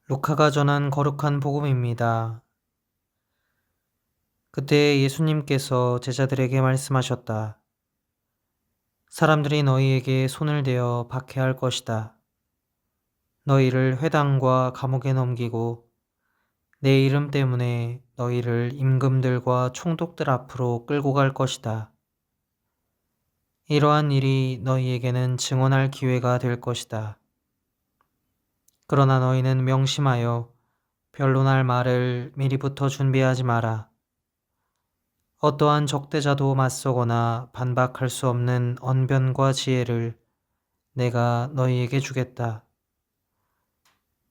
루카가 전한 거룩한 복음입니다. 그때 예수님께서 제자들에게 말씀하셨다. 사람들이 너희에게 손을 대어 박해할 것이다. 너희를 회당과 감옥에 넘기고 내 이름 때문에 너희를 임금들과 총독들 앞으로 끌고 갈 것이다. 이러한 일이 너희에게는 증언할 기회가 될 것이다. 그러나 너희는 명심하여 변론할 말을 미리부터 준비하지 마라. 어떠한 적대자도 맞서거나 반박할 수 없는 언변과 지혜를 내가 너희에게 주겠다.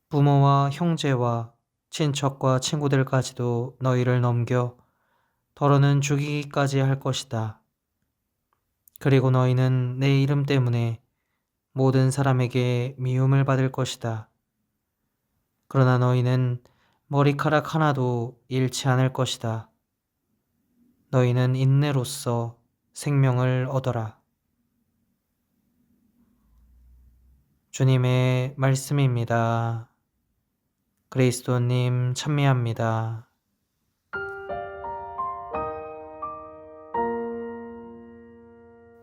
부모와 형제와 친척과 친구들까지도 너희를 넘겨 더러는 죽이기까지 할 것이다. 그리고 너희는 내 이름 때문에 모든 사람에게 미움을 받을 것이다. 그러나 너희는 머리카락 하나도 잃지 않을 것이다. 너희는 인내로써 생명을 얻어라. 주님의 말씀입니다. 그리스도님 찬미합니다.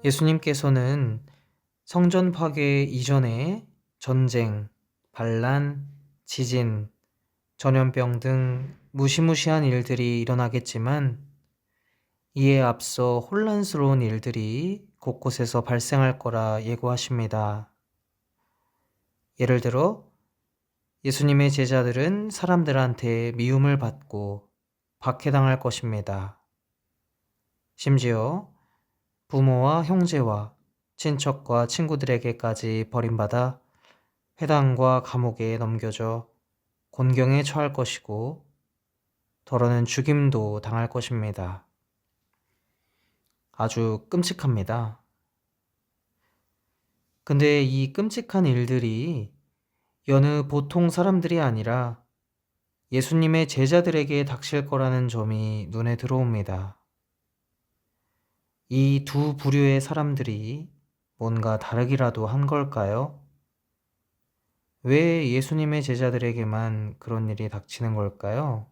예수님께서는 성전 파괴 이전에 전쟁, 반란, 지진, 전염병 등 무시무시한 일들이 일어나겠지만 이에 앞서 혼란스러운 일들이 곳곳에서 발생할 거라 예고하십니다. 예를 들어 예수님의 제자들은 사람들한테 미움을 받고 박해당할 것입니다. 심지어 부모와 형제와 친척과 친구들에게까지 버림받아 회당과 감옥에 넘겨져 곤경에 처할 것이고 더러는 죽임도 당할 것입니다. 아주 끔찍합니다. 근데 이 끔찍한 일들이 여느 보통 사람들이 아니라 예수님의 제자들에게 닥칠 거라는 점이 눈에 들어옵니다. 이 두 부류의 사람들이 뭔가 다르기라도 한 걸까요? 왜 예수님의 제자들에게만 그런 일이 닥치는 걸까요?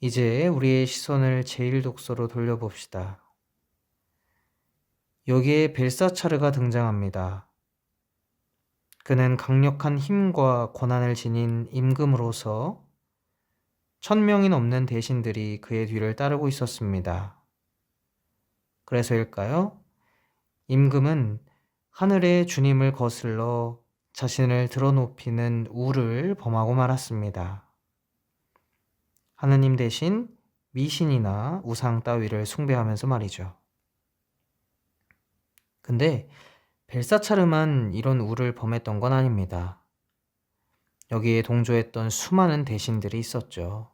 이제 우리의 시선을 제1독서로 돌려봅시다. 여기에 벨사차르가 등장합니다. 그는 강력한 힘과 권한을 지닌 임금으로서 1000명이 넘는 대신들이 그의 뒤를 따르고 있었습니다. 그래서일까요? 임금은 하늘의 주님을 거슬러 자신을 드러높이는 우를 범하고 말았습니다. 하느님 대신 미신이나 우상 따위를 숭배하면서 말이죠. 근데 벨사차르만 이런 우를 범했던 건 아닙니다. 여기에 동조했던 수많은 대신들이 있었죠.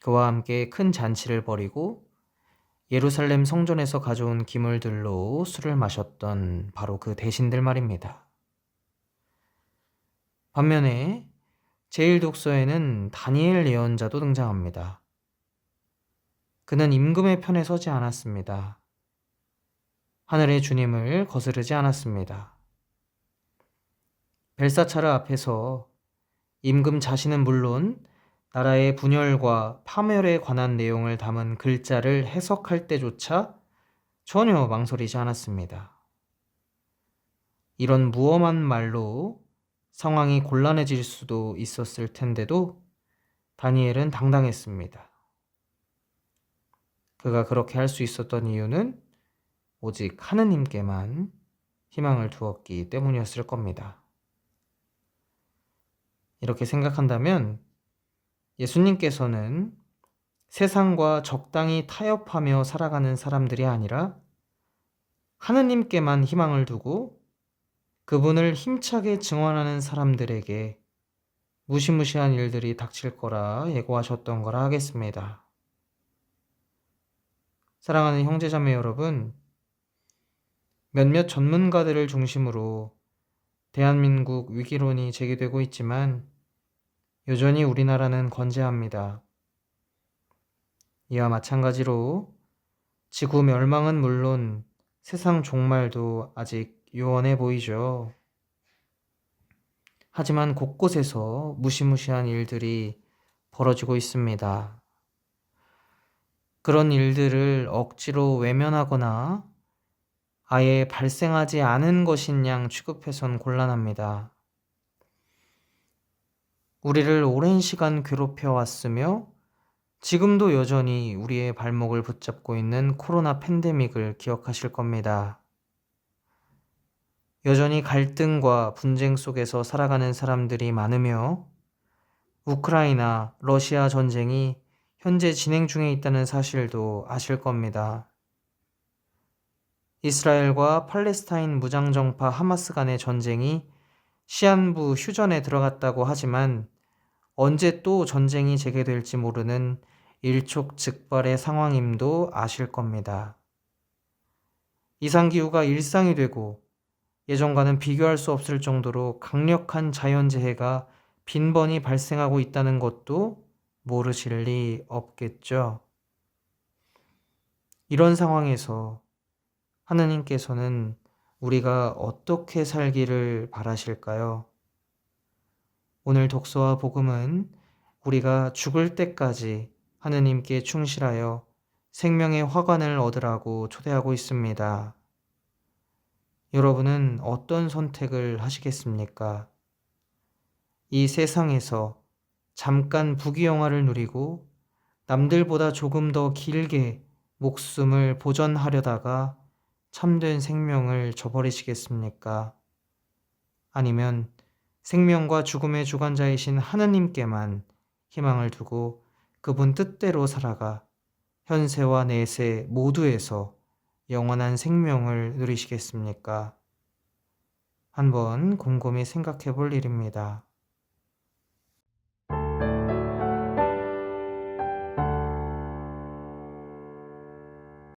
그와 함께 큰 잔치를 벌이고 예루살렘 성전에서 가져온 기물들로 술을 마셨던 바로 그 대신들 말입니다. 반면에 제1독서에는 다니엘 예언자도 등장합니다. 그는 임금의 편에 서지 않았습니다. 하늘의 주님을 거스르지 않았습니다. 벨사차르 앞에서 임금 자신은 물론 나라의 분열과 파멸에 관한 내용을 담은 글자를 해석할 때조차 전혀 망설이지 않았습니다. 이런 무엄한 말로 상황이 곤란해질 수도 있었을 텐데도 다니엘은 당당했습니다. 그가 그렇게 할 수 있었던 이유는 오직 하느님께만 희망을 두었기 때문이었을 겁니다. 이렇게 생각한다면 예수님께서는 세상과 적당히 타협하며 살아가는 사람들이 아니라 하느님께만 희망을 두고 그분을 힘차게 증언하는 사람들에게 무시무시한 일들이 닥칠 거라 예고하셨던 거라 하겠습니다. 사랑하는 형제자매 여러분, 몇몇 전문가들을 중심으로 대한민국 위기론이 제기되고 있지만 여전히 우리나라는 건재합니다. 이와 마찬가지로 지구 멸망은 물론 세상 종말도 아직 요원해 보이죠. 하지만 곳곳에서 무시무시한 일들이 벌어지고 있습니다. 그런 일들을 억지로 외면하거나 아예 발생하지 않은 것인 양 취급해선 곤란합니다. 우리를 오랜 시간 괴롭혀 왔으며 지금도 여전히 우리의 발목을 붙잡고 있는 코로나 팬데믹을 기억하실 겁니다. 여전히 갈등과 분쟁 속에서 살아가는 사람들이 많으며 우크라이나, 러시아 전쟁이 현재 진행 중에 있다는 사실도 아실 겁니다. 이스라엘과 팔레스타인 무장정파 하마스 간의 전쟁이 시한부 휴전에 들어갔다고 하지만 언제 또 전쟁이 재개될지 모르는 일촉즉발의 상황임도 아실 겁니다. 이상기후가 일상이 되고 예전과는 비교할 수 없을 정도로 강력한 자연재해가 빈번히 발생하고 있다는 것도 모르실 리 없겠죠. 이런 상황에서 하느님께서는 우리가 어떻게 살기를 바라실까요? 오늘 독서와 복음은 우리가 죽을 때까지 하느님께 충실하여 생명의 화관을 얻으라고 초대하고 있습니다. 여러분은 어떤 선택을 하시겠습니까? 이 세상에서 잠깐 부귀영화를 누리고 남들보다 조금 더 길게 목숨을 보전하려다가 참된 생명을 저버리시겠습니까? 아니면 생명과 죽음의 주관자이신 하느님께만 희망을 두고 그분 뜻대로 살아가 현세와 내세 모두에서 영원한 생명을 누리시겠습니까? 한번 곰곰이 생각해 볼 일입니다.